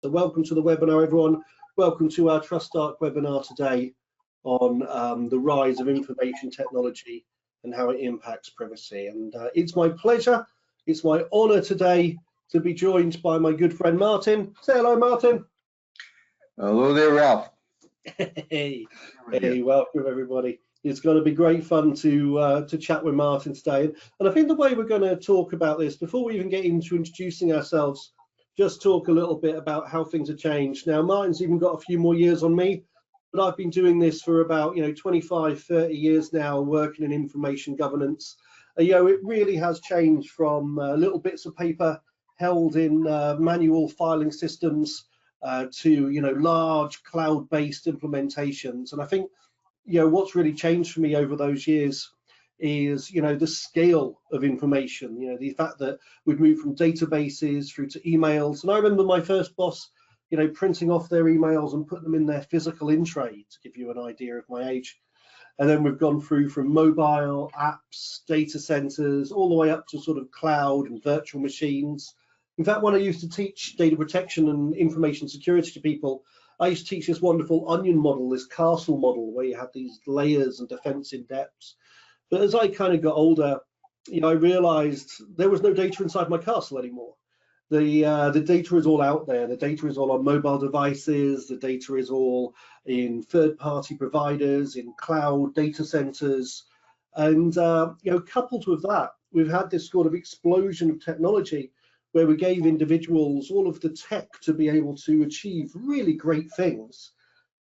So welcome to the webinar, everyone. Welcome to our TrustArc webinar today on the rise of information technology and how it impacts privacy. And it's my pleasure, it's my honor today to be joined by my good friend Martin. Say hello, Martin. Hello there, Ralph. Hey, welcome everybody. It's going to be great fun to chat with Martin today. And I think the way we're going to talk about this, before we even get into introducing ourselves, just talk a little bit about how things have changed. Now, Martin's even got a few more years on me, but I've been doing this for about 25, 30 years now, working in information governance. It really has changed from little bits of paper held in manual filing systems to large cloud-based implementations. And I think what's really changed for me over those years is the scale of information, the fact that we've moved from databases through to emails. And I remember my first boss printing off their emails and putting them in their physical in tray, to give you an idea of my age. And then we've gone through from mobile apps, data centers, all the way up to sort of cloud and virtual machines. In fact, when I used to teach data protection and information security to people, I used to teach this wonderful onion model, this castle model, where you have these layers and defense in depths. But as I kind of got older, I realized there was no data inside my castle anymore. The data is all out there. The data is all on mobile devices. The data is all in third-party providers, in cloud data centers. And, coupled with that, we've had this sort of explosion of technology where we gave individuals all of the tech to be able to achieve really great things.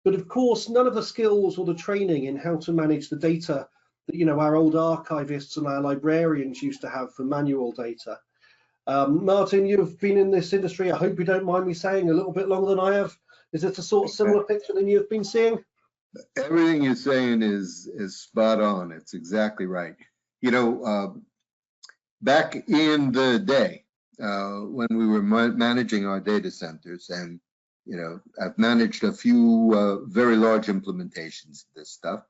But of course, none of the skills or the training in how to manage the data that our old archivists and our librarians used to have for manual data. Martin, you've been in this industry, I hope you don't mind me saying, a little bit longer than I have. Is it a sort of similar picture than you've been seeing? Everything you're saying is spot on. It's exactly right. Back in the day, when we were managing our data centers, and I've managed a few very large implementations of this stuff.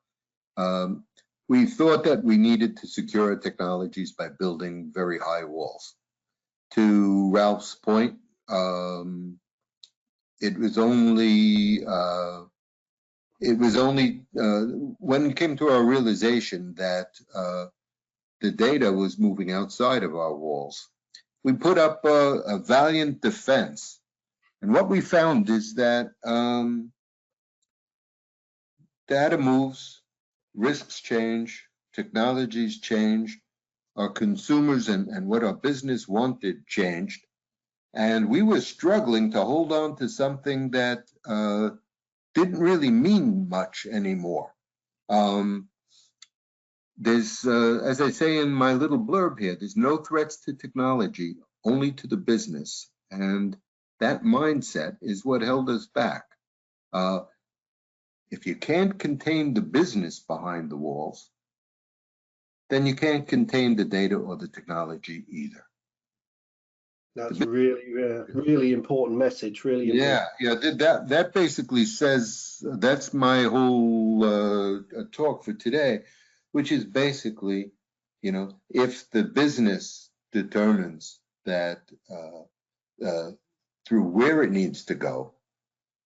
We thought that we needed to secure our technologies by building very high walls. To Ralph's point, it was only when it came to our realization that the data was moving outside of our walls. We put up a valiant defense, and what we found is that data moves, risks change, technologies change, our consumers and what our business wanted changed, and we were struggling to hold on to something that didn't really mean much anymore. There's, as I say in my little blurb here, there's no threats to technology, only to the business. And that mindset is what held us back. If you can't contain the business behind the walls, then you can't contain the data or the technology either. That's really important message, really important. Yeah, that basically says, that's my whole talk for today, which is basically, if the business determines that through where it needs to go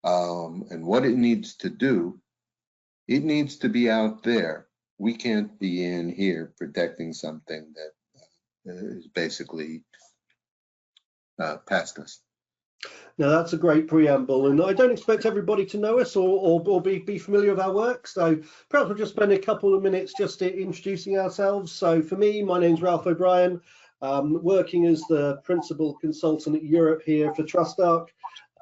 and what it needs to do, it needs to be out there. We can't be in here protecting something that is basically past us. Now that's a great preamble, and I don't expect everybody to know us or be familiar with our work, so perhaps we'll just spend a couple of minutes just introducing ourselves. So for me, my name's Ralph O'Brien, working as the principal consultant at Europe here for TrustArc,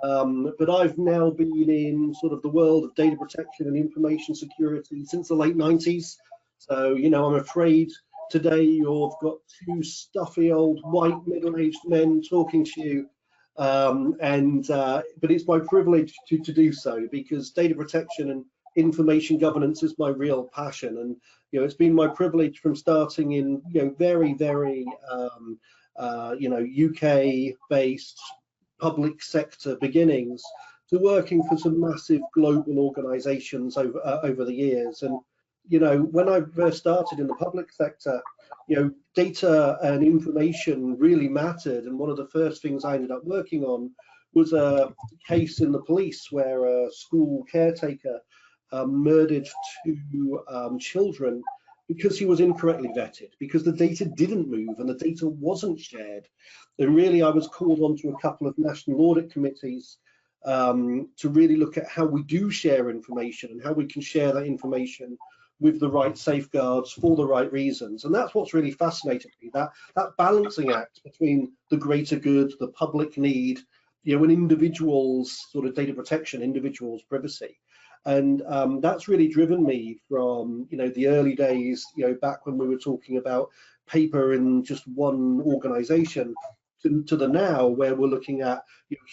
but I've now been in sort of the world of data protection and information security since the late 90s. So, I'm afraid today you've got two stuffy old white middle-aged men talking to you, but it's my privilege to do so, because data protection and information governance is my real passion. And it's been my privilege from starting in very, very UK-based public sector beginnings to working for some massive global organizations over the years. And when I first started in the public sector, data and information really mattered, and one of the first things I ended up working on was a case in the police where a school caretaker murdered two children because he was incorrectly vetted, because the data didn't move and the data wasn't shared. And really, I was called onto a couple of national audit committees to really look at how we do share information and how we can share that information with the right safeguards for the right reasons. And that's what's really fascinating me, that balancing act between the greater good, the public need, and individuals' sort of data protection, individuals' privacy. And that's really driven me from, the early days, back when we were talking about paper in just one organization to the now, where we're looking at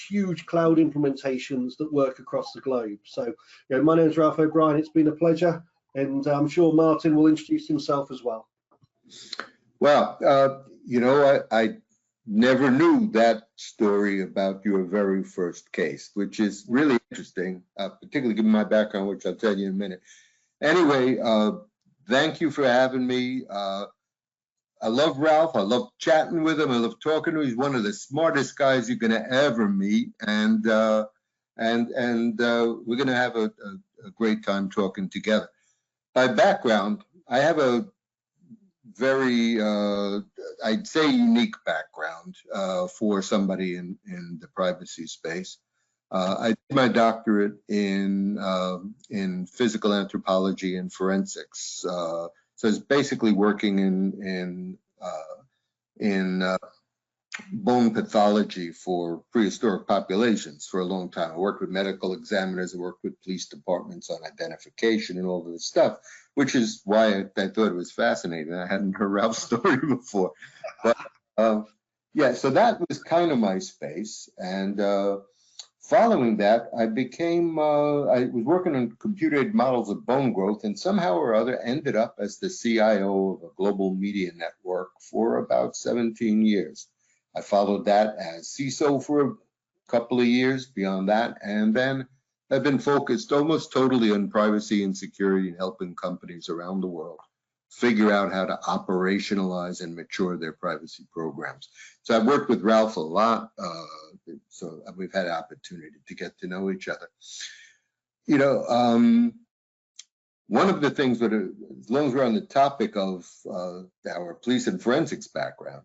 huge cloud implementations that work across the globe. So, my name is Ralph O'Brien. It's been a pleasure. And I'm sure Martin will introduce himself as well. Well, I never knew that story about your very first case, which is really interesting, particularly given my background, which I'll tell you in a minute. Anyway, thank you for having me. I love Ralph. I love chatting with him. I love talking to him. He's one of the smartest guys you're going to ever meet, and we're going to have a great time talking together. By background, I have a very, I'd say, unique background for somebody in the privacy space. I did my doctorate in physical anthropology and forensics. So it's basically working in bone pathology for prehistoric populations for a long time. I worked with medical examiners, I worked with police departments on identification and all of this stuff, which is why I thought it was fascinating. I hadn't heard Ralph's story before. But yeah, so that was kind of my space. And following that, I was working on computer-aided models of bone growth, and somehow or other ended up as the CIO of a global media network for about 17 years. I followed that as CISO for a couple of years beyond that, and then I've been focused almost totally on privacy and security and helping companies around the world figure out how to operationalize and mature their privacy programs. So I've worked with Ralph a lot, so we've had an opportunity to get to know each other. One of the things that, as long as we're on the topic of our police and forensics background,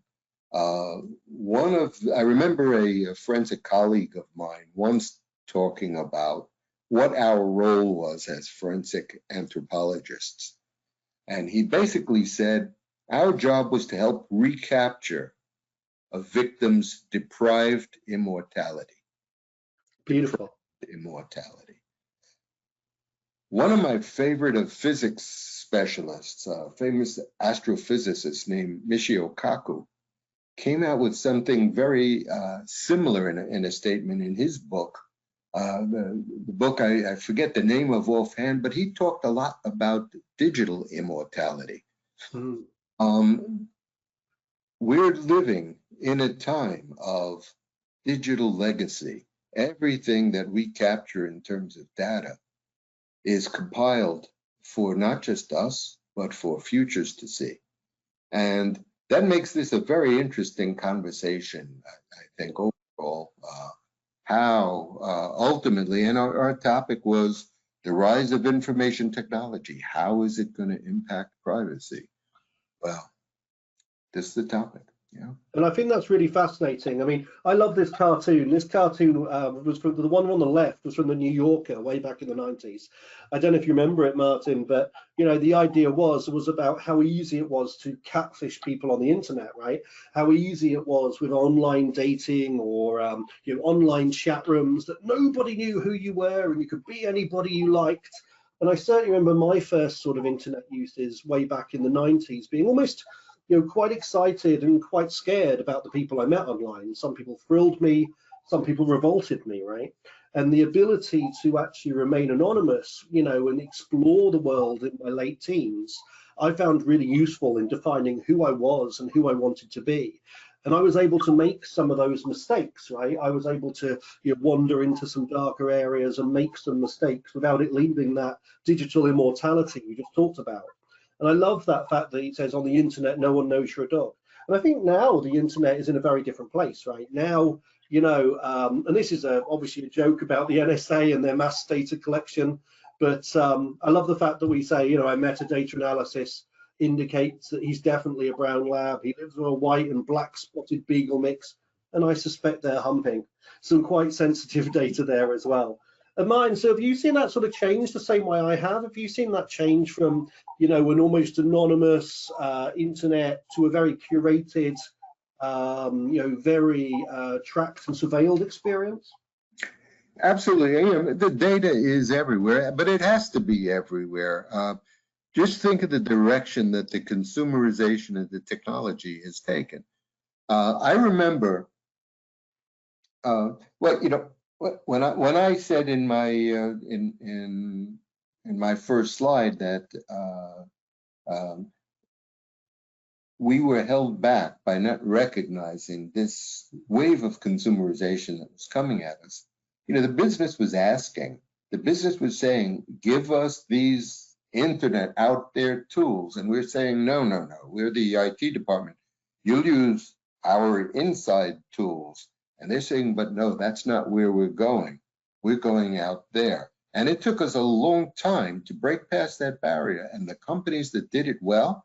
I remember a forensic colleague of mine once talking about what our role was as forensic anthropologists. And he basically said, our job was to help recapture a victim's deprived immortality. Beautiful. Immortality. One of my favorite physics specialists, a famous astrophysicist named Michio Kaku, came out with something very similar in a statement in his book. The book, I forget the name of offhand, but he talked a lot about digital immortality. We're living in a time of digital legacy. Everything that we capture in terms of data is compiled for not just us, but for futures to see. And that makes this a very interesting conversation, I think, overall, how ultimately, and our topic was the rise of information technology. How is it going to impact privacy? Well, this is the topic. Yeah. And I think that's really fascinating. I mean, I love this cartoon. This cartoon was from the one on the left, was from the New Yorker way back in the 90s. I don't know if you remember it, Martin, but the idea was about how easy it was to catfish people on the internet, right? How easy it was with online dating or online chat rooms, that nobody knew who you were and you could be anybody you liked. And I certainly remember my first sort of internet uses way back in the 90s being almost quite excited and quite scared about the people I met online. Some people thrilled me, some people revolted me, right? And the ability to actually remain anonymous, and explore the world in my late teens, I found really useful in defining who I was and who I wanted to be. And I was able to make some of those mistakes, right? I was able to wander into some darker areas and make some mistakes without it leaving that digital immortality we just talked about. And I love that fact that he says on the internet, no one knows you're a dog. And I think now the internet is in a very different place, right? Now, and this is obviously a joke about the NSA and their mass data collection, but I love the fact that we say, our metadata analysis indicates that he's definitely a brown lab. He lives with a white and black spotted beagle mix, and I suspect they're humping. Some quite sensitive data there as well. And Martin, so have you seen that sort of change the same way I have? Have you seen that change from, an almost anonymous internet to a very curated, very tracked and surveilled experience? Absolutely. The data is everywhere, but it has to be everywhere. Just think of the direction that the consumerization of the technology has taken. I remember, when I said in my in my first slide that we were held back by not recognizing this wave of consumerization that was coming at us. The business was asking, the business was saying, give us these internet out there tools. And we're saying, no, we're the IT department. You'll use our inside tools. And they're saying, but no, that's not where we're going. We're going out there. And it took us a long time to break past that barrier. And the companies that did it well,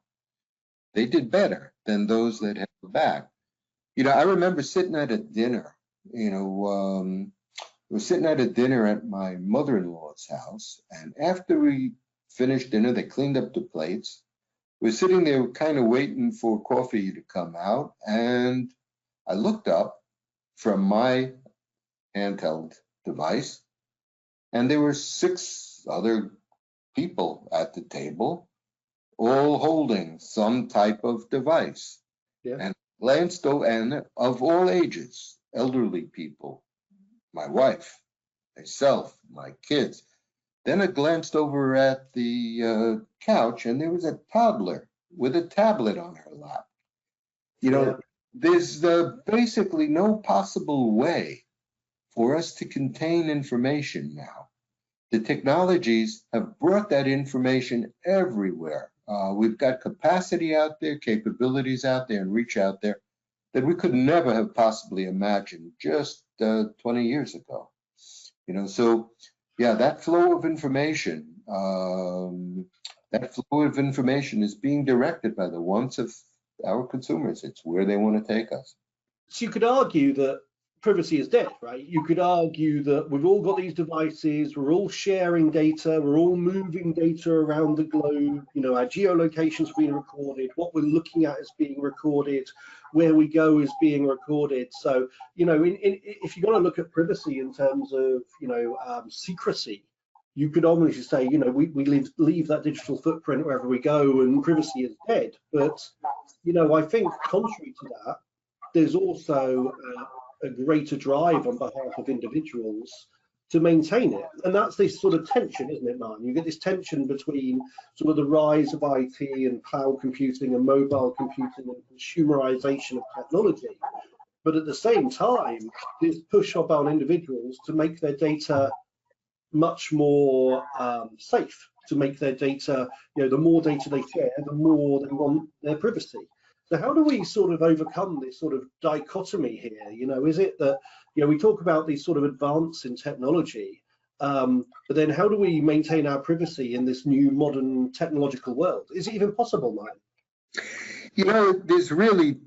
they did better than those that held back. I remember sitting at a dinner, we're sitting at a dinner at my mother-in-law's house. And after we finished dinner, they cleaned up the plates. We're sitting there kind of waiting for coffee to come out. And I looked up from my handheld device, and there were 6 other people at the table, all holding some type of device. Yeah. And glanced over, and of all ages, elderly people, my wife, myself, my kids. Then I glanced over at the couch, and there was a toddler with a tablet on her lap. There's basically no possible way for us to contain information now. The technologies have brought that information everywhere. We've got capacity out there, capabilities out there, and reach out there that we could never have possibly imagined just 20 years ago. So yeah, that flow of information, is being directed by the wants of our consumers. It's where they want to take us. So you could argue that privacy is dead, right? You could argue that we've all got these devices, we're all sharing data, we're all moving data around the globe, our geolocation's being recorded, what we're looking at is being recorded, where we go is being recorded. So, if you're going to look at privacy in terms of, secrecy, you could almost say, we leave that digital footprint wherever we go and privacy is dead. But, I think contrary to that, there's also a greater drive on behalf of individuals to maintain it. And that's this sort of tension, isn't it, Martin? You get this tension between sort of the rise of IT and cloud computing and mobile computing and consumerization of technology. But at the same time, this push on individuals to make their data much more safe, to make their data, the more data they share, the more they want their privacy. So how do we sort of overcome this sort of dichotomy here? Is it that, we talk about these sort of advance in technology, but then how do we maintain our privacy in this new modern technological world? Is it even possible, Mike? There's really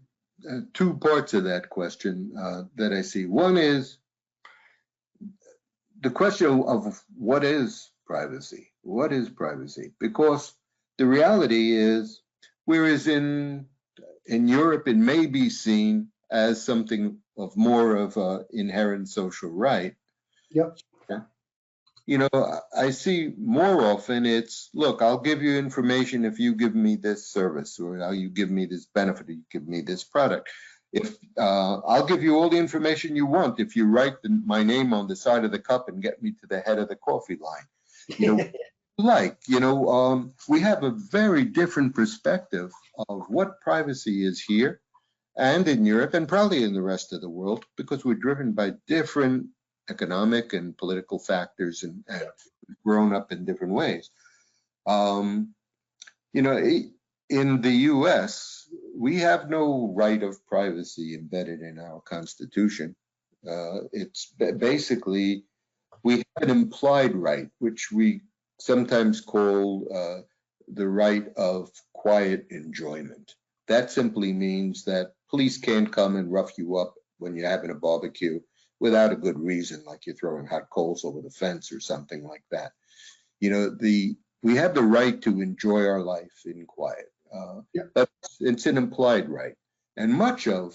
2 parts of that question that I see. One is the question of what is privacy? What is privacy? Because the reality is, whereas in Europe, it may be seen as something of more of an inherent social right. Yep. I see more often it's, look, I'll give you information if you give me this service, or you give me this benefit, or you give me this product. If I'll give you all the information you want if you write my name on the side of the cup and get me to the head of the coffee line. We have a very different perspective of what privacy is here and in Europe and probably in the rest of the world, because we're driven by different economic and political factors and grown up in different ways. In the US, we have no right of privacy embedded in our Constitution. It's basically, we have an implied right, which we sometimes call the right of quiet enjoyment. That simply means that police can't come and rough you up when you're having a barbecue without a good reason, like you're throwing hot coals over the fence or something like that. You know, we have the right to enjoy our life in quiet. But it's an implied right. And much of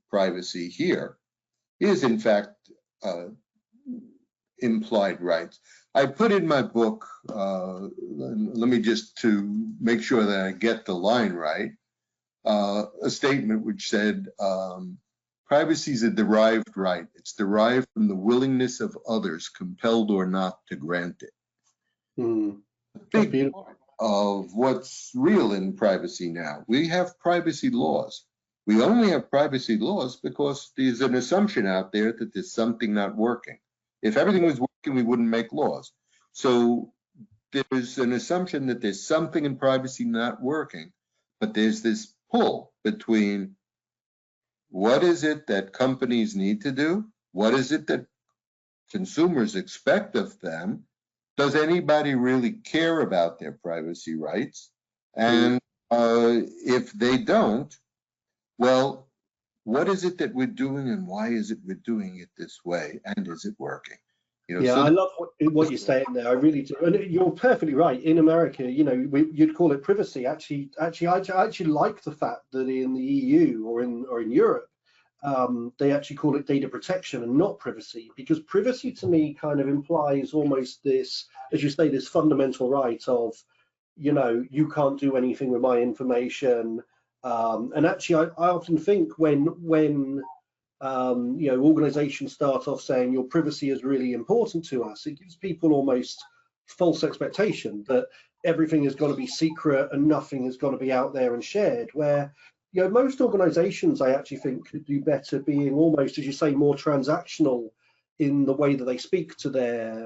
privacy here is, in fact, implied rights. I put in my book, let me just to make sure that I get the line right, a statement which said, privacy is a derived right. It's derived from the willingness of others, compelled or not, to grant it. A big part of what's real in privacy now. We have privacy laws. We only have privacy laws because there's an assumption out there that there's something not working. If everything was working, we wouldn't make laws. So there's an assumption that there's something in privacy not working, but there's this pull between what is it that companies need to do? What is it that consumers expect of them? Does anybody really care about their privacy rights? And if they don't, well, what is it that we're doing and why is it we're doing it this way? And is it working? You know, yeah, so I love what you're saying there. I really do. And you're perfectly right. In America, you know, you'd call it privacy. Actually, I actually like the fact that in the EU or in Europe, they actually call it data protection and not privacy, because privacy to me kind of implies almost this, as you say, this fundamental right of, you know, you can't do anything with my information. And actually, I often think when you know, organizations start off saying your privacy is really important to us, it gives people almost false expectation that everything is going to be secret and nothing is going to be out there and shared, where, you know, most organizations I actually think could do better being almost, as you say, more transactional in the way that they speak to their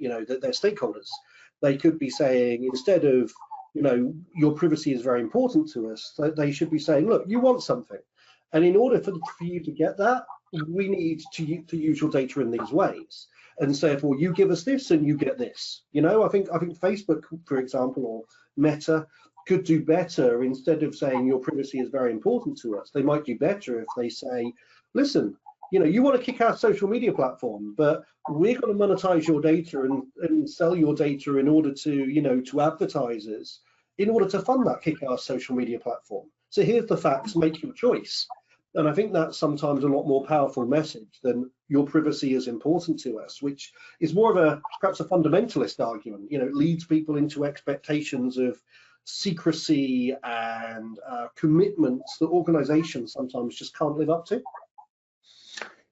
you know, their stakeholders. They could be saying, instead of, you know, your privacy is very important to us, they should be saying, look, you want something, and in order for you to get that, we need to use your data in these ways. And so therefore you give us this and you get this. You know, I think Facebook, for example, or Meta could do better. Instead of saying your privacy is very important to us, they might do better if they say, listen, you know, you want to kick our social media platform, but we're going to monetize your data and sell your data in order to, you know, to advertisers in order to fund that kick-ass social media platform. So here's the facts, make your choice. And I think that's sometimes a lot more powerful message than your privacy is important to us, which is more of a, perhaps a fundamentalist argument. You know, it leads people into expectations of secrecy and commitments that organizations sometimes just can't live up to.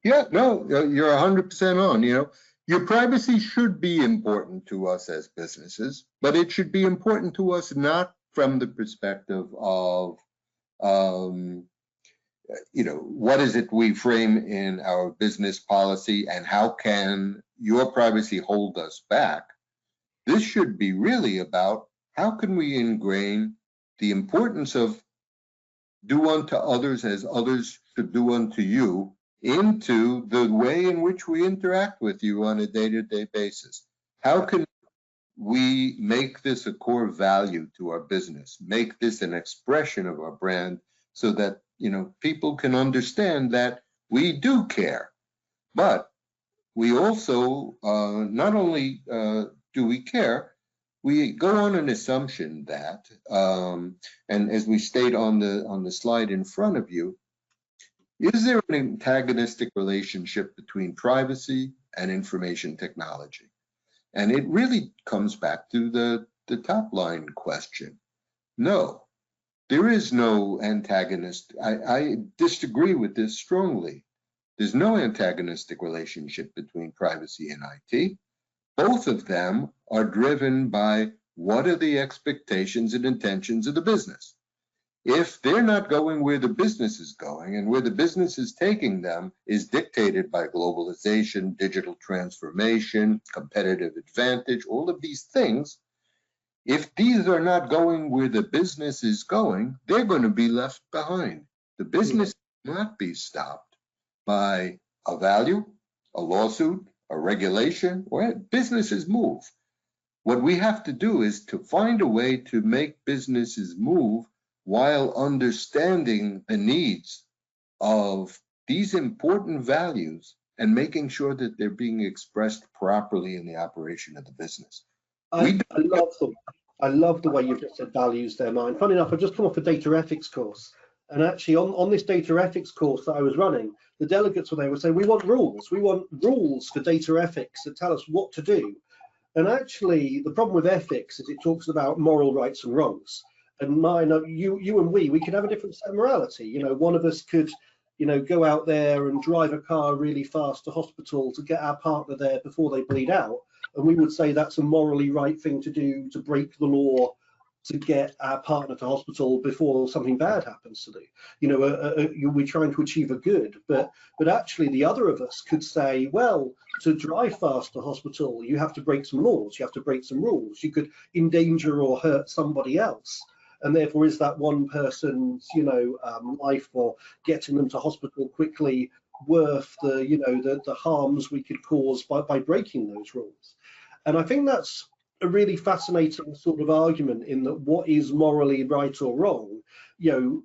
yeah, no, you're 100% on. You know, your privacy should be important to us as businesses, but it should be important to us not from the perspective of you know, what is it we frame in our business policy and how can your privacy hold us back? This should be really about how can we ingrain the importance of do unto others as others should do unto you into the way in which we interact with you on a day-to-day basis. How can we make this a core value to our business, make this an expression of our brand so that, you know, people can understand that we do care, but we also not only do we care, we go on an assumption that, and as we state on the slide in front of you, is there an antagonistic relationship between privacy and information technology? And it really comes back to the top line question. No. There is no antagonist. I disagree with this strongly. There's no antagonistic relationship between privacy and IT. Both of them are driven by what are the expectations and intentions of the business. If they're not going where the business is going and where the business is taking them is dictated by globalization, digital transformation, competitive advantage, all of these things, if these are not going where the business is going, they're going to be left behind. The business cannot be stopped by a value, a lawsuit, a regulation, or businesses move. What we have to do is to find a way to make businesses move while understanding the needs of these important values and making sure that they're being expressed properly in the operation of the business. I love the way you've just said values there, Martin. Funny enough, I've just come off a data ethics course. And actually on this data ethics course that I was running, the delegates were there would say, we want rules. We want rules for data ethics that tell us what to do. And actually, the problem with ethics is it talks about moral rights and wrongs. And mine, you and we could have a different set of morality. You know, one of us could, you know, go out there and drive a car really fast to hospital to get our partner there before they bleed out. And we would say that's a morally right thing to do, to break the law, to get our partner to hospital before something bad happens to them. You know, we're trying to achieve a good, but actually the other of us could say, well, to drive fast to hospital, you have to break some laws, you have to break some rules. You could endanger or hurt somebody else. And therefore, is that one person's, you know, life or getting them to hospital quickly worth the, you know, the harms we could cause by breaking those rules? And I think that's a really fascinating sort of argument in that what is morally right or wrong, you know,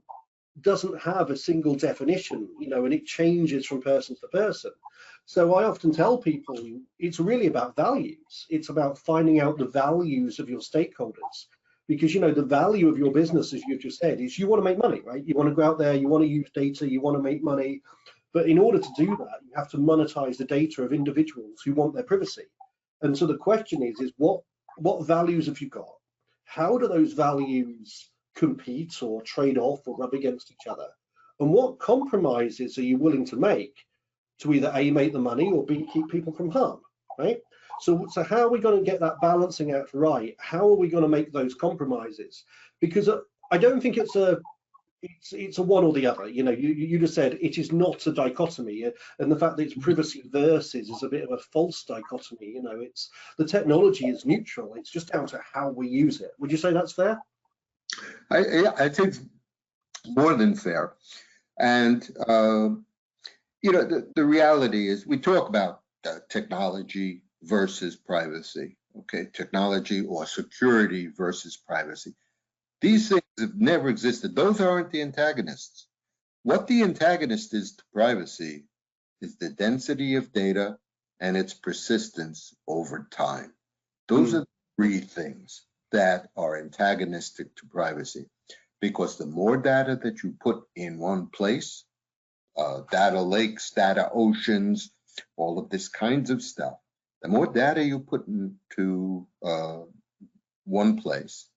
doesn't have a single definition, you know, and it changes from person to person. So I often tell people it's really about values. It's about finding out the values of your stakeholders, because, you know, the value of your business, as you've just said, is you want to make money, right? You want to go out there, you want to use data, you want to make money. But in order to do that, you have to monetize the data of individuals who want their privacy. And so the question is what values have you got? How do those values compete or trade off or rub against each other? And what compromises are you willing to make to either A, make the money, or B, keep people from harm, right? So how are we going to get that balancing act right? How are we going to make those compromises? Because I don't think it's a one or the other. You know, you just said it is not a dichotomy, and the fact that it's privacy versus is a bit of a false dichotomy. You know, it's the technology is neutral. It's just down to how we use it. Would you say that's fair? I think more than fair. And you know, the reality is we talk about technology versus privacy. Okay, technology or security versus privacy. These things have never existed. Those aren't the antagonists. What the antagonist is to privacy is the density of data and its persistence over time. Those are the three things that are antagonistic to privacy, because the more data that you put in one place, data lakes, data oceans, all of this kinds of stuff, the more data you put into one place,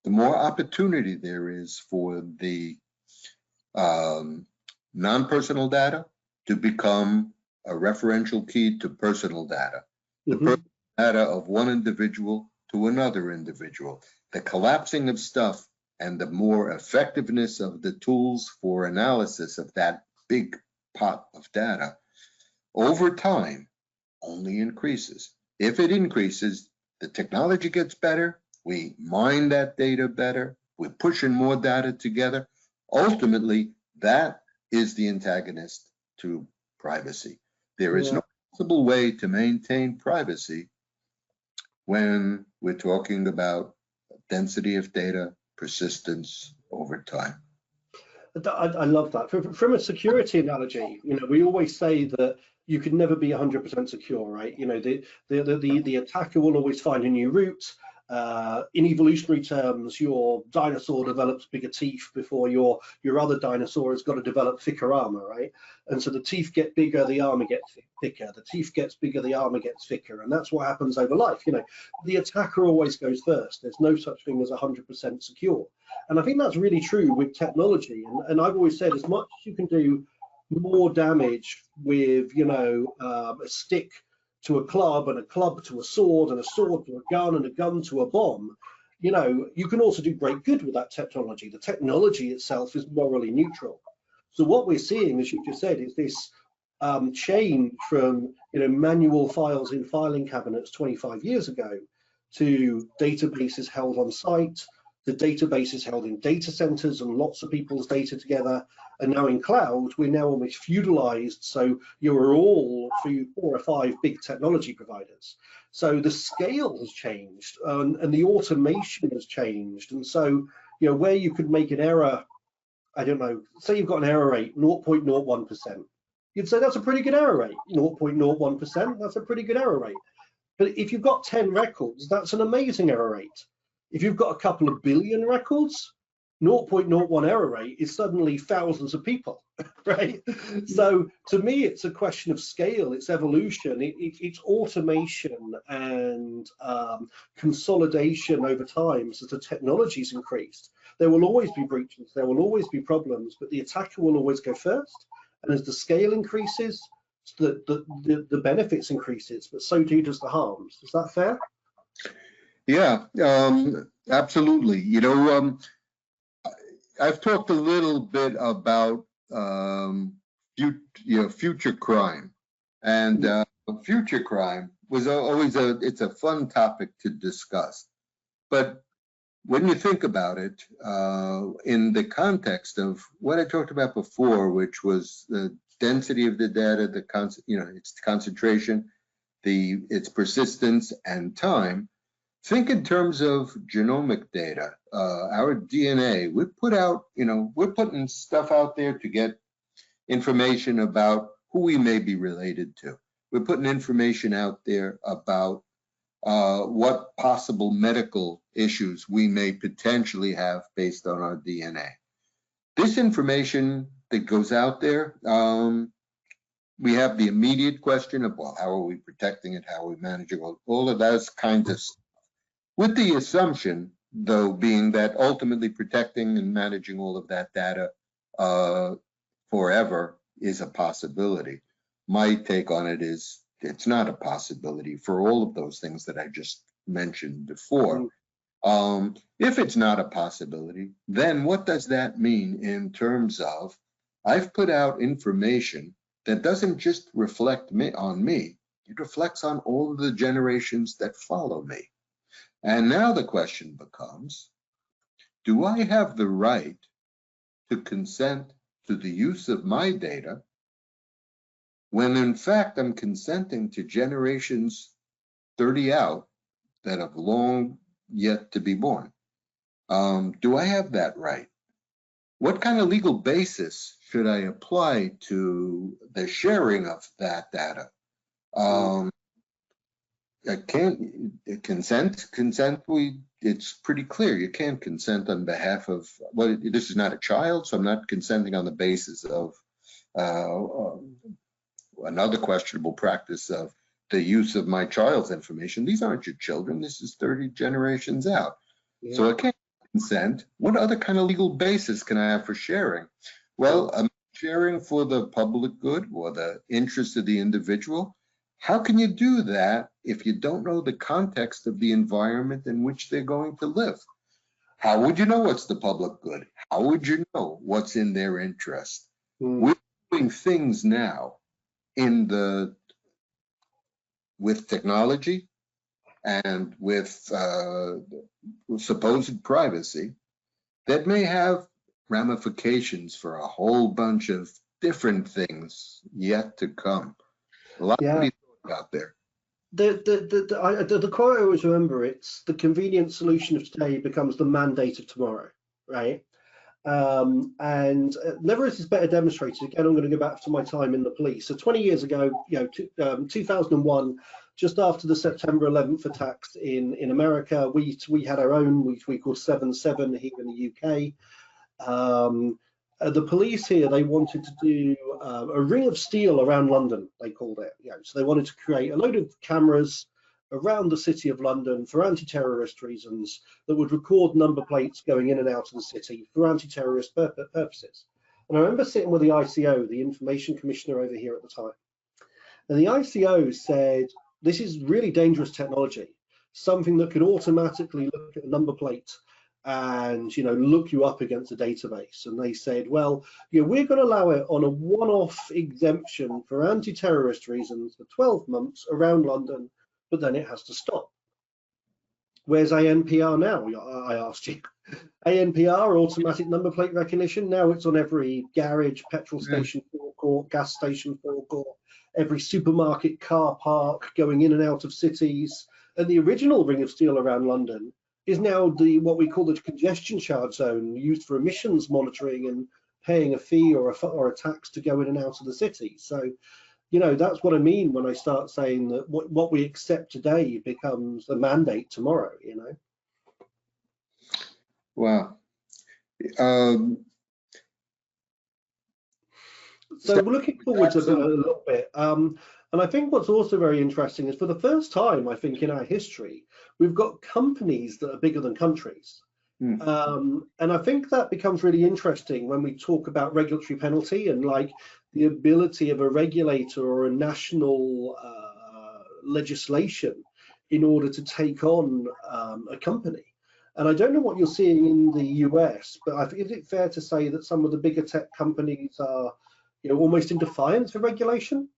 the more opportunity there is for the non-personal data to become a referential key to personal data, the personal data of one individual to another individual, the collapsing of stuff and the more effectiveness of the tools for analysis of that big pot of data over time only increases. If it increases, the technology gets better, we mine that data better, we push in more data together. Ultimately, that is the antagonist to privacy. There is no possible way to maintain privacy when we're talking about density of data, persistence over time. I love that. From a security analogy, you know, we always say that you can never be 100% secure, right? You know, the attacker will always find a new route. In evolutionary terms, your dinosaur develops bigger teeth before your other dinosaur has got to develop thicker armor, right? And so the teeth get bigger, the armor gets thicker. The teeth gets bigger, the armor gets thicker, and that's what happens over life. You know, the attacker always goes first. There's no such thing as 100% secure, and I think that's really true with technology. And I've always said, as much as you can do more damage with, you know, a stick to a club and a club to a sword and a sword to a gun and a gun to a bomb, you know, you can also do great good with that technology. The technology itself is morally neutral. So what we're seeing, as you just said, is this change from, you know, manual files in filing cabinets 25 years ago to databases held on site, the database is held in data centers and lots of people's data together. And now in cloud, we're now almost feudalized. So you're all 4 or 5 big technology providers. So the scale has changed and the automation has changed. And so, where you could make an error, I don't know, say you've got an error rate, 0.01%. You'd say that's a pretty good error rate, 0.01%, that's a pretty good error rate. But if you've got 10 records, that's an amazing error rate. If you've got a couple of billion records, 0.01 error rate is suddenly thousands of people, right? So to me, it's a question of scale, it's evolution, it's automation and consolidation over time. So the technology's increased. There will always be breaches, there will always be problems, but the attacker will always go first. And as the scale increases, the benefits increases, but so does the harms. Is that fair? Yeah, absolutely. I've talked a little bit about future crime, and future crime was always it's a fun topic to discuss. But when you think about it, in the context of what I talked about before, which was the density of the data, its concentration, its persistence and time, think in terms of genomic data. Our DNA, we're putting stuff out there to get information about who we may be related to. We're putting information out there about what possible medical issues we may potentially have based on our DNA. This information that goes out there, we have the immediate question of, well, how are we protecting it? How are we managing all of those kinds of stuff? With the assumption, though, being that ultimately protecting and managing all of that data forever is a possibility. My take on it is it's not a possibility for all of those things that I just mentioned before. If it's not a possibility, then what does that mean in terms of I've put out information that doesn't just reflect on me, it reflects on all of the generations that follow me. And now the question becomes, do I have the right to consent to the use of my data when in fact I'm consenting to generations 30 out that have long yet to be born? Do I have that right? What kind of legal basis should I apply to the sharing of that data? Consent, it's pretty clear. You can't consent on behalf of, well, this is not a child, so I'm not consenting on the basis of another questionable practice of the use of my child's information. These aren't your children. This is 30 generations out. Yeah. So I can't consent. What other kind of legal basis can I have for sharing? Well, I'm sharing for the public good or the interest of the individual. How can you do that if you don't know the context of the environment in which they're going to live? How would you know what's the public good? How would you know what's in their interest? We're doing things now with technology and with supposed privacy that may have ramifications for a whole bunch of different things yet to come. A lot to be thought out there. The quote I always remember, it's the convenient solution of today becomes the mandate of tomorrow, right? And never is this better demonstrated. Again, I'm going to go back to my time in the police. So 20 years ago, 2001, just after the September 11th attacks in America, we had our own, which we call 7/7 here in the UK. The police here, they wanted to do a ring of steel around London, they called it. So they wanted to create a load of cameras around the city of London for anti-terrorist reasons that would record number plates going in and out of the city for anti-terrorist purposes. And I remember sitting with the ICO, the Information Commissioner over here at the time. And the ICO said, this is really dangerous technology, something that could automatically look at a number plate and look you up against a database. And they said, well, we're going to allow it on a one-off exemption for anti-terrorist reasons for 12 months around London, but then it has to stop. Where's ANPR now? I asked you. ANPR, automatic number plate recognition. Now it's on every garage, petrol station forecourt, gas station forecourt, every supermarket car park going in and out of cities. And the original Ring of Steel around London is now what we call the congestion charge zone, used for emissions monitoring and paying a fee or a tax to go in and out of the city. So, you know, that's what I mean when I start saying that what we accept today becomes a mandate tomorrow, you know. Wow. So we're looking forward to that a little bit. And I think what's also very interesting is, for the first time, I think, in our history, we've got companies that are bigger than countries. And I think that becomes really interesting when we talk about regulatory penalty and like the ability of a regulator or a national legislation in order to take on a company. And I don't know what you're seeing in the US, but is it fair to say that some of the bigger tech companies are, you know, almost in defiance of regulation?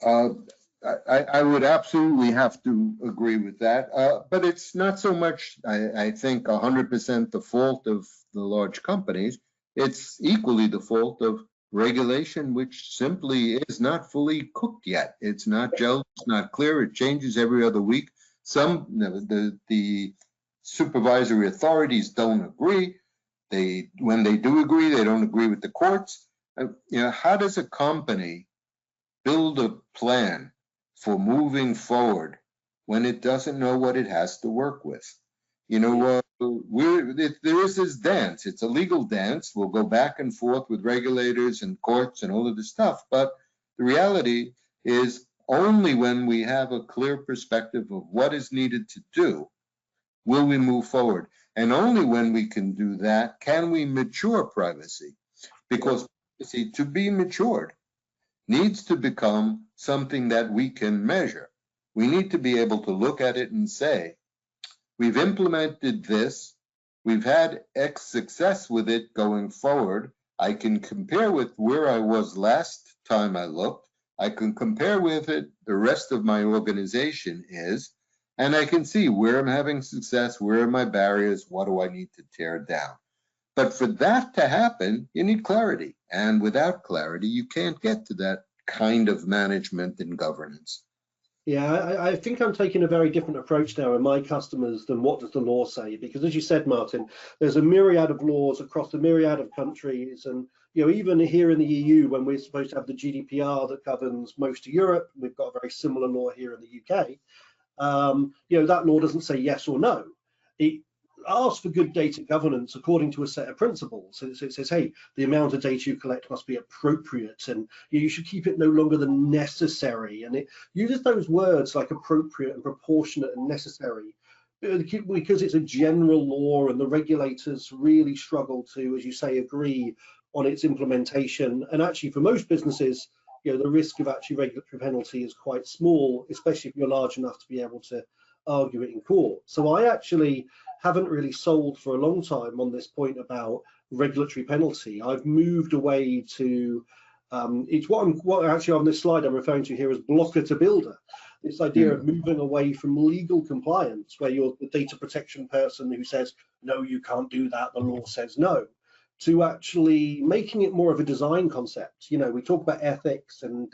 I would absolutely have to agree with that, but it's not so much, I think, 100% the fault of the large companies. It's equally the fault of regulation, which simply is not fully cooked yet. It's not gelled, it's not clear, it changes every other week. The supervisory authorities don't agree. When they do agree, they don't agree with the courts. You know, how does a company build a plan for moving forward when it doesn't know what it has to work with? You know, there is this dance. It's a legal dance. We'll go back and forth with regulators and courts and all of this stuff. But the reality is, only when we have a clear perspective of what is needed to do will we move forward. And only when we can do that can we mature privacy. Because privacy, to be matured, needs to become something that we can measure. We need to be able to look at it and say, we've implemented this, we've had X success with it going forward. I can compare with where I was last time I looked. I can compare with it the rest of my organization is, and I can see where I'm having success, where are my barriers, what do I need to tear down. But for that to happen, you need clarity. And without clarity, you can't get to that kind of management and governance. Yeah, I think I'm taking a very different approach now in my customers than what does the law say, because as you said, Martin, there's a myriad of laws across a myriad of countries, and you know, even here in the EU, when we're supposed to have the GDPR that governs most of Europe, we've got a very similar law here in the UK. You know, that law doesn't say yes or no. It asks for good data governance according to a set of principles. So it says, hey, the amount of data you collect must be appropriate, and you should keep it no longer than necessary. And it uses those words like appropriate and proportionate and necessary because it's a general law, and the regulators really struggle to, as you say, agree on its implementation. And actually, for most businesses, you know, the risk of actually regulatory penalty is quite small, especially if you're large enough to be able to argue it in court. So I actually haven't really sold for a long time on this point about regulatory penalty. I've moved away to it's what actually on this slide I'm referring to here as blocker to builder. This idea of moving away from legal compliance, where you're the data protection person who says, no, you can't do that, the law says no, to actually making it more of a design concept. You know, we talk about ethics and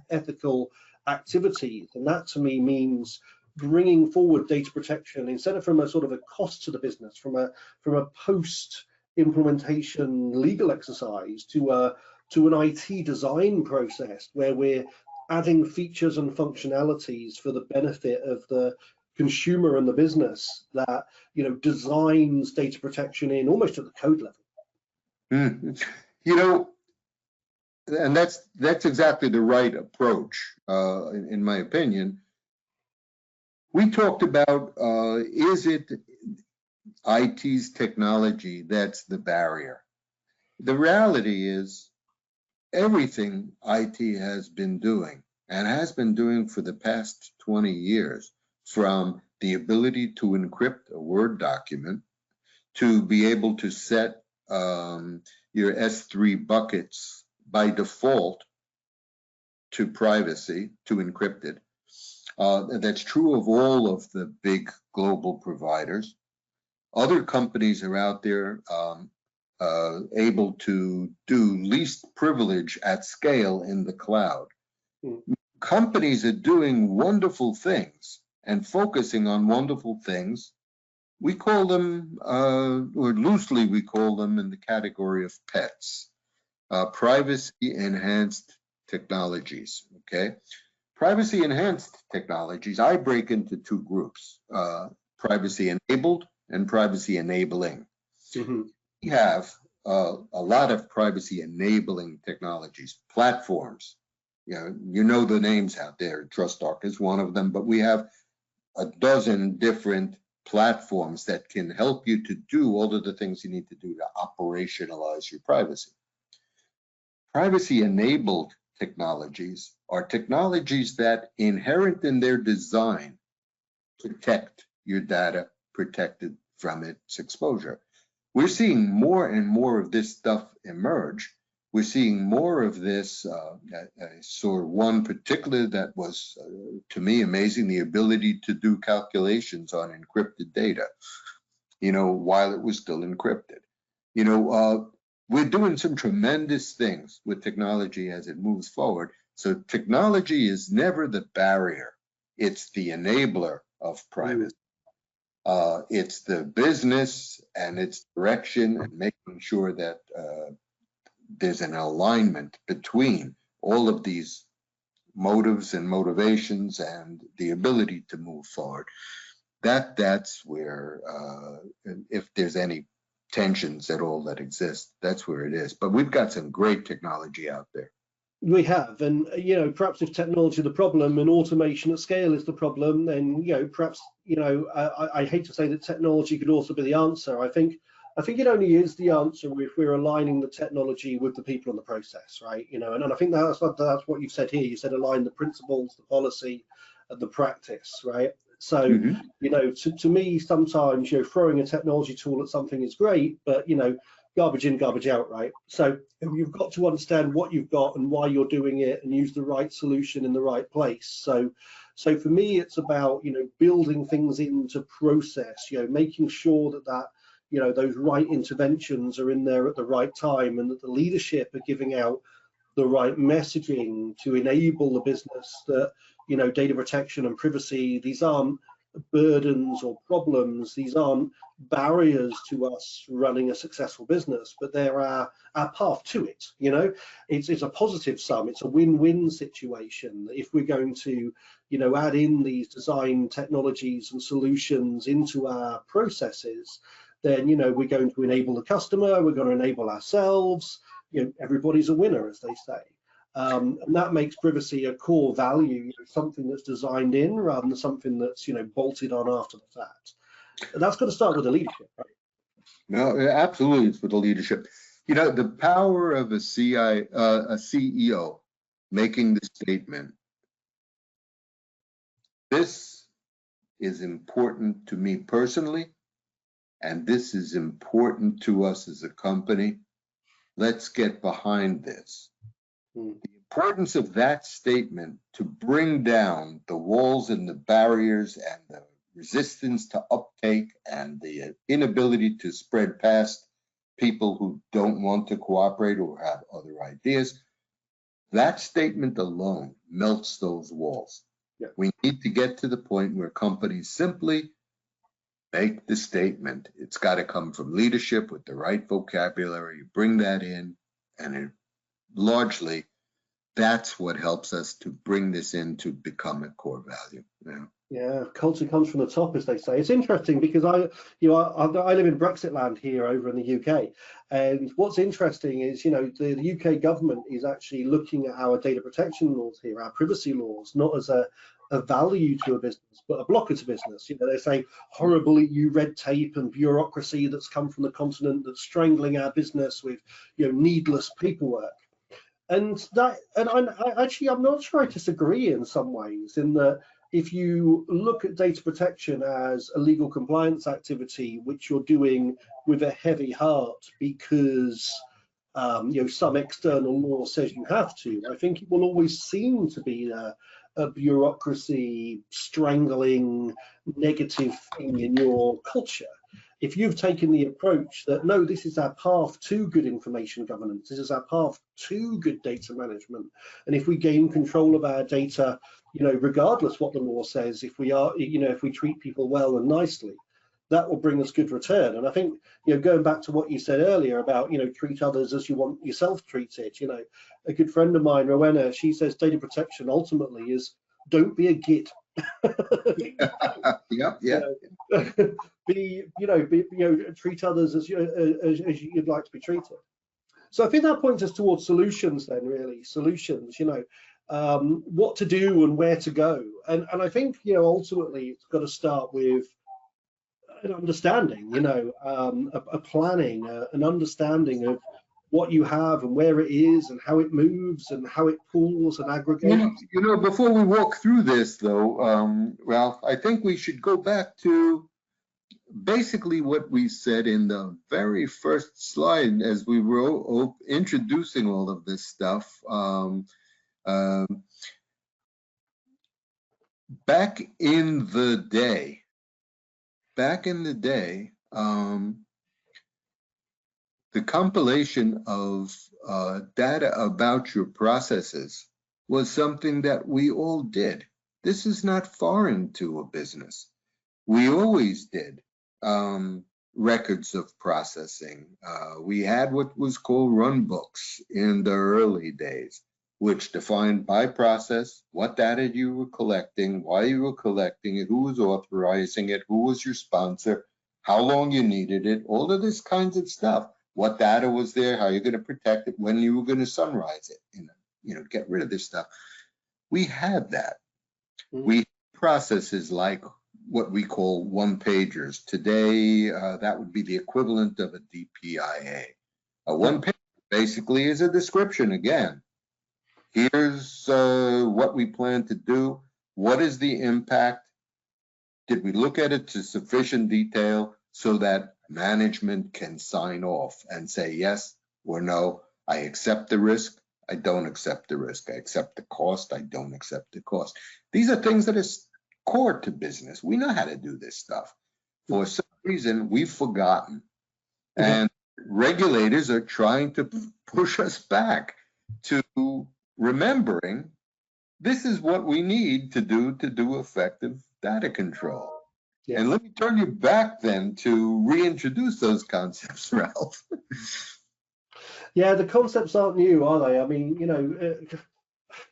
ethical activities, and that to me means bringing forward data protection instead of from a sort of a cost to the business, from a post implementation legal exercise to an IT design process where we're adding features and functionalities for the benefit of the consumer and the business that, you know, designs data protection in almost at the code level. You know, and that's exactly the right approach, in my opinion. We talked about, is it IT's technology that's the barrier? The reality is everything IT has been doing and has been doing for the past 20 years, from the ability to encrypt a Word document, to be able to set your S3 buckets by default to privacy, to encrypted, That's true of all of the big global providers. Other companies are out there able to do least privilege at scale in the cloud. Companies are doing wonderful things and focusing on wonderful things. We call them, or loosely we call them, in the category of pets, privacy-enhanced technologies, okay? Privacy-enhanced technologies, I break into two groups, privacy-enabled and privacy-enabling. We have a lot of privacy-enabling technologies, platforms. You know the names out there. TrustDoc is one of them, but we have a dozen different platforms that can help you to do all of the things you need to do to operationalize your privacy. Privacy-enabled technologies are technologies that, inherent in their design, protect your data, protect it from its exposure. We're seeing more and more of this stuff emerge. We're seeing more of this. I saw one particular that was, to me, amazing, the ability to do calculations on encrypted data, while it was still encrypted. We're doing some tremendous things with technology as it moves forward. So technology is never the barrier. It's the enabler of privacy. It's the business and its direction and making sure that there's an alignment between all of these motives and motivations and the ability to move forward. That's where, if there's any tensions at all that exist, that's where it is. But we've got some great technology out there. We have, and perhaps if technology is the problem and automation at scale is the problem, then perhaps I hate to say that technology could also be the answer. I think it only is the answer if we're aligning the technology with the people in the process, right? And I think that's what you've said here. You said align the principles, the policy, and the practice, right? So to me, sometimes throwing a technology tool at something is great, but garbage in, garbage out, right? So you've got to understand what you've got and why you're doing it, and use the right solution in the right place. So for me, it's about building things into process, making sure that those right interventions are in there at the right time, and that the leadership are giving out the right messaging to enable the business that data protection and privacy, these aren't burdens or problems, these aren't barriers to us running a successful business, but they're our path to it. It's a positive sum, it's a win-win situation. If we're going to add in these design technologies and solutions into our processes, then we're going to enable the customer, we're going to enable ourselves, everybody's a winner, as they say. And that makes privacy a core value, something that's designed in rather than something that's bolted on after the fact. And that's got to start with the leadership, right? No, absolutely, it's with the leadership. The power of a CEO making the statement, this is important to me personally, and this is important to us as a company. Let's get behind this. The importance of that statement to bring down the walls and the barriers and the resistance to uptake and the inability to spread past people who don't want to cooperate or have other ideas. That statement alone melts those walls. Yeah. We need to get to the point where companies simply make the statement. It's got to come from leadership with the right vocabulary. You bring that in, and largely, that's what helps us to bring this in to become a core value. Yeah, culture comes from the top, as they say. It's interesting because I live in Brexit land here over in the UK, and what's interesting is the UK government is actually looking at our data protection laws here, our privacy laws, not as a value to a business, but a blocker to business. They're saying horrible EU red tape and bureaucracy that's come from the continent that's strangling our business with needless paperwork. And I'm not sure I disagree in some ways, in that if you look at data protection as a legal compliance activity, which you're doing with a heavy heart because some external law says you have to. I think it will always seem to be a bureaucracy strangling negative thing in your culture. If you've taken the approach that, no, this is our path to good information governance, this is our path to good data management, and if we gain control of our data, regardless what the law says, if we treat people well and nicely, that will bring us good return. And I think, going back to what you said earlier about, treat others as you want yourself treated, a good friend of mine, Rowena, she says data protection ultimately is don't be a git. Yeah. Treat others as you'd like to be treated. So I think that points us towards solutions then, really, solutions, what to do and where to go. And I think, ultimately it's got to start with an understanding, a planning, an understanding of what you have and where it is and how it moves and how it pools and aggregates. Before we walk through this, though, Ralph, I think we should go back to basically what we said in the very first slide as we were introducing all of this stuff. Back in the day, the compilation of data about your processes was something that we all did. This is not foreign to a business. We always did records of processing. We had what was called run books in the early days, which defined by process what data you were collecting, why you were collecting it, who was authorizing it, who was your sponsor, how long you needed it, all of this kinds of stuff. What data was there, how you're going to protect it, when you were going to sunrise it, get rid of this stuff. We had that. We had processes like what we call one-pagers. Today, that would be the equivalent of a DPIA. A one-pager basically is a description again. Here's what we plan to do. What is the impact? Did we look at it to sufficient detail so that management can sign off and say yes or no? I accept the risk. I don't accept the risk. I accept the cost. I don't accept the cost. These are things that are core to business. We know how to do this stuff. For some reason, we've forgotten. And regulators are trying to push us back to remembering this is what we need to do effective data control. Yeah. And let me turn you back then to reintroduce those concepts, Ralph. Yeah, the concepts aren't new, are they? I mean,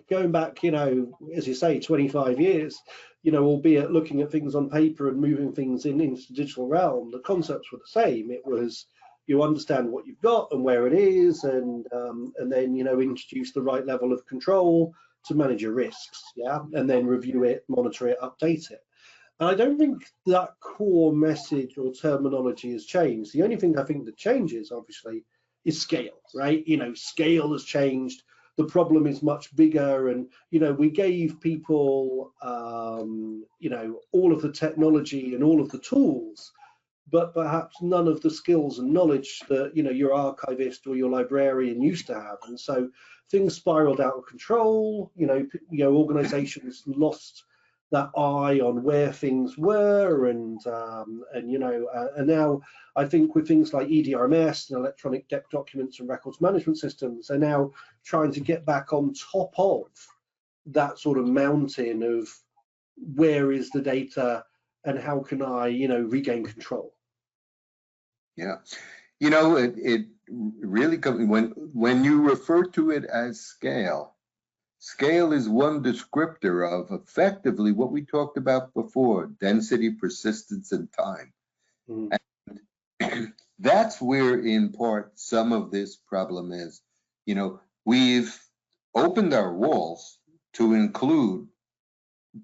going back, as you say, 25 years, albeit looking at things on paper and moving things into the digital realm, the concepts were the same. It was you understand what you've got and where it is, and then introduce the right level of control to manage your risks, yeah, and then review it, monitor it, update it. And I don't think that core message or terminology has changed. The only thing I think that changes, obviously, is scale, right? Scale has changed. The problem is much bigger, and we gave people all of the technology and all of the tools, but perhaps none of the skills and knowledge that your archivist or your librarian used to have. And so things spiraled out of control. Organizations lost that eye on where things were, and now I think with things like EDRMS and electronic documents and records management systems, they're now trying to get back on top of that sort of mountain of where is the data and how can I regain control. Yeah, it really comes when you refer to it as scale. Scale is one descriptor of effectively what we talked about before: density, persistence, and time. And that's where, in part, some of this problem is. We've opened our walls to include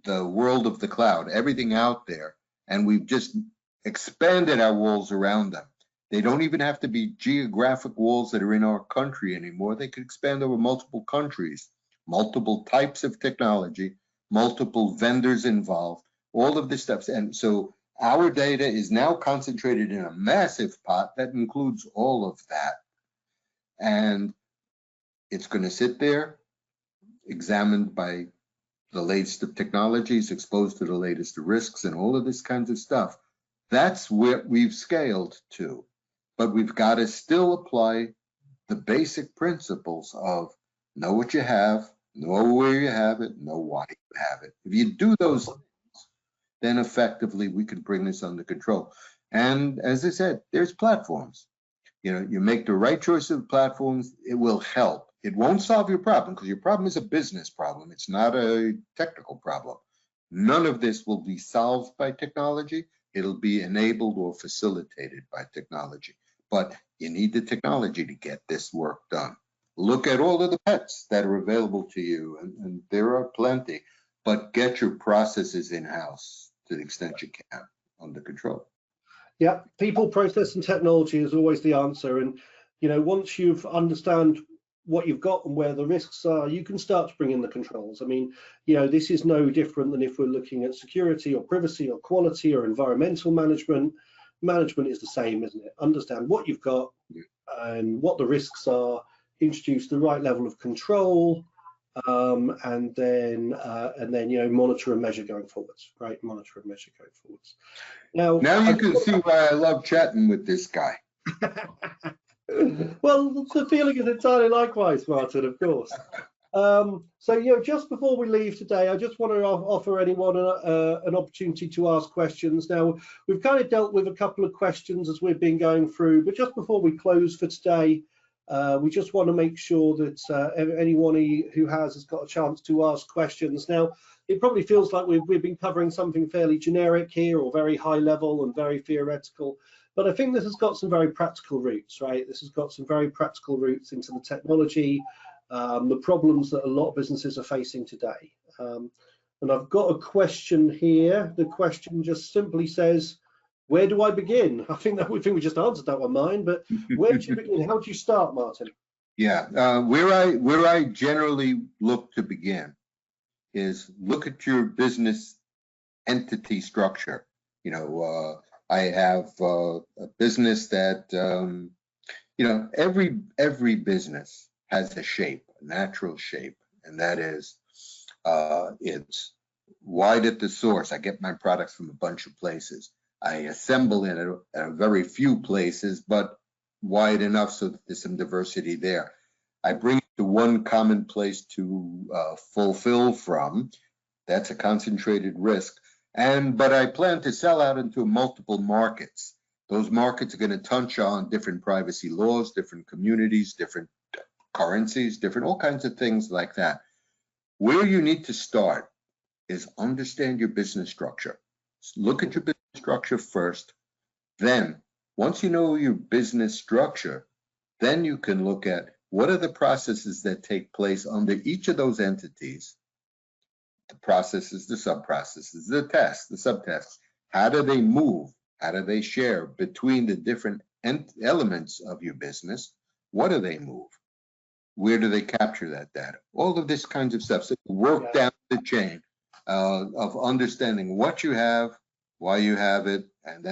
the world of the cloud, everything out there, and we've just expanded our walls around them. They don't even have to be geographic walls that are in our country anymore. They could expand over multiple countries, multiple types of technology, multiple vendors involved, all of this stuff. And so our data is now concentrated in a massive pot that includes all of that. and it's going to sit there, examined by the latest of technologies, exposed to the latest of risks and all of this kinds of stuff. That's where we've scaled to, but we've got to still apply the basic principles of know what you have, know where you have it, know why you have it. If you do those things, then effectively we can bring this under control. And as I said, there's platforms. You know, you make the right choice of platforms, it will help. It won't solve your problem because your problem is a business problem. It's not a technical problem. None of this will be solved by technology. It'll be enabled or facilitated by technology. But you need the technology to get this work done. Look at all of the pets that are available to you, and there are plenty, but get your processes in-house to the extent you can under control. Yeah, people, process, and technology is always the answer. And, you know, once you've understand what you've got and where the risks are, you can start to bring in the controls. I mean, you know, this is no different than if we're looking at security or privacy or quality or environmental management. Management is the same, isn't it? Understand what you've got and what the risks are, introduce the right level of control, and then you know, monitor and measure going forwards, right? Monitor and measure going forwards. Now you can see why I love chatting with this guy. Well, the feeling is entirely likewise, Martin, of course. So, you know, just before we leave today, I just want to offer anyone an opportunity to ask questions. Now, we've kind of dealt with a couple of questions as we've been going through, but just before we close for today, we just want to make sure that anyone who has got a chance to ask questions. Now, it probably feels like we've been covering something fairly generic here or very high level and very theoretical, but I think this has got some very practical roots, right? This has got some very practical roots into the technology, the problems that a lot of businesses are facing today. And I've got a question here. The question just simply says, where do I begin? I think we just answered that one, mine, but where do you begin? How do you start, Martin? Yeah, where I generally look to begin is look at your business entity structure. You know, I have a business that, you know, every business has a shape, a natural shape, and that is it's wide at the source. I get my products from a bunch of places. I assemble it at a very few places, but wide enough so that there's some diversity there. I bring it to one common place to fulfill from. That's a concentrated risk. But I plan to sell out into multiple markets. Those markets are going to touch on different privacy laws, different communities, different currencies, different all kinds of things like that. Where you need to start is understand your business structure. Look at your business structure first. Then, once you know your business structure, then you can look at what are the processes that take place under each of those entities. The processes, the sub-processes, the tests, the sub-tests. How do they move? How do they share between the different elements of your business? What do they move? Where do they capture that data? All of this kinds of stuff. So work down the chain of understanding what you have, why you have it, and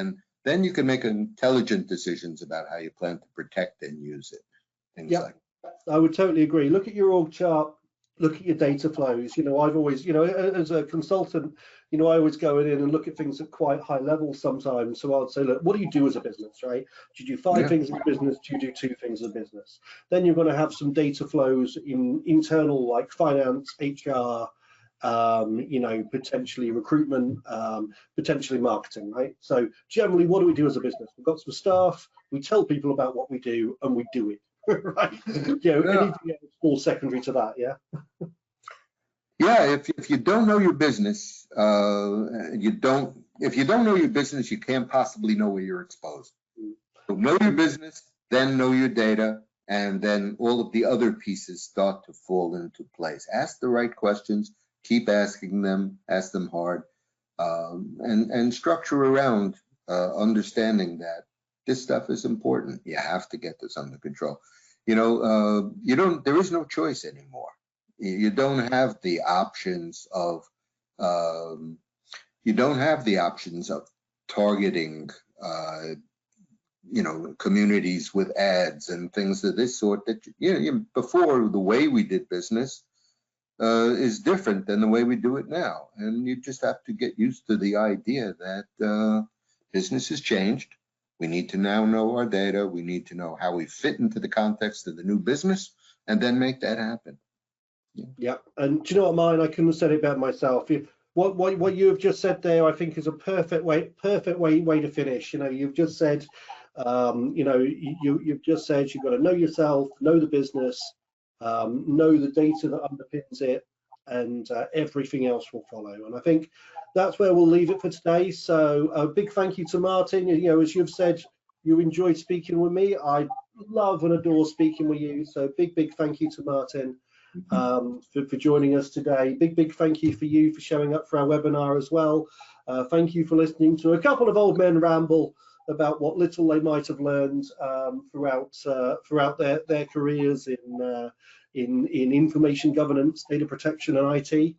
then you can make intelligent decisions about how you plan to protect and use it. Things like that. I would totally agree. Look at your org chart, look at your data flows. You know, I've always, you know, as a consultant, you know, I always go in and look at things at quite high levels sometimes. So I'd say, look, what do you do as a business, right? Do you do 5 things as a business? Do you do 2 things as a business? Then you're going to have some data flows in internal, like finance, HR, you know, potentially recruitment, potentially marketing, right? So generally, what do we do as a business? We've got some staff, we tell people about what we do, and we do it, right? You know, anything else all secondary to that, yeah? Yeah, if you don't know your business, if you don't know your business, you can't possibly know where you're exposed. So know your business, then know your data, and then all of the other pieces start to fall into place. Ask the right questions, keep asking them, ask them hard, and structure around understanding that this stuff is important. You have to get this under control. You know, there is no choice anymore. You don't have the options of targeting you know, communities with ads and things of this sort that, you know, before the way we did business is different than the way we do it now. And you just have to get used to the idea that business has changed. We need to now know our data. We need to know how we fit into the context of the new business and then make that happen. Yeah, and do you know what, mine? I couldn't have said it better myself. What you have just said there, I think, is a perfect way to finish. You know, you've just said, you know, you've just said you've got to know yourself, know the business, know the data that underpins it, and everything else will follow. And I think that's where we'll leave it for today. So a big thank you to Martin. You know, as you've said, you enjoyed speaking with me. I love and adore speaking with you. So big thank you to Martin for joining us today. Big thank you for you for showing up for our webinar as well. Thank you for listening to a couple of old men ramble about what little they might have learned throughout their careers in information governance, data protection, and IT.